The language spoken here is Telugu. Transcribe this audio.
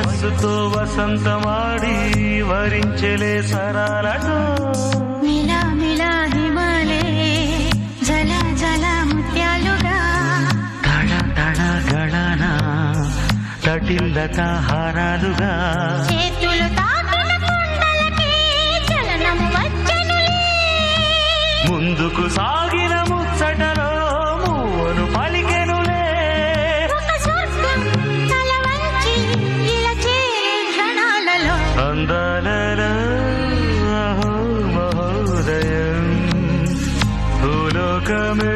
వయస్సుతో వసంతమాడి వరించెలే సరాలతో మిలా మిలా హిమాలే జల జల ముత్యాలుగా తడ తడ గళన తటిల్లత హారాలుగా చేతులు తాకిన కొండలకే చలనం వచ్చనులే ముందుకు సాగిన ముచ్చటలో మూవను పలికెనులే ఒక స్వర్గం తల వంచి ఇలా చేరే క్షణాలలో అందాలలో అహో మహోదయం భూలోకమే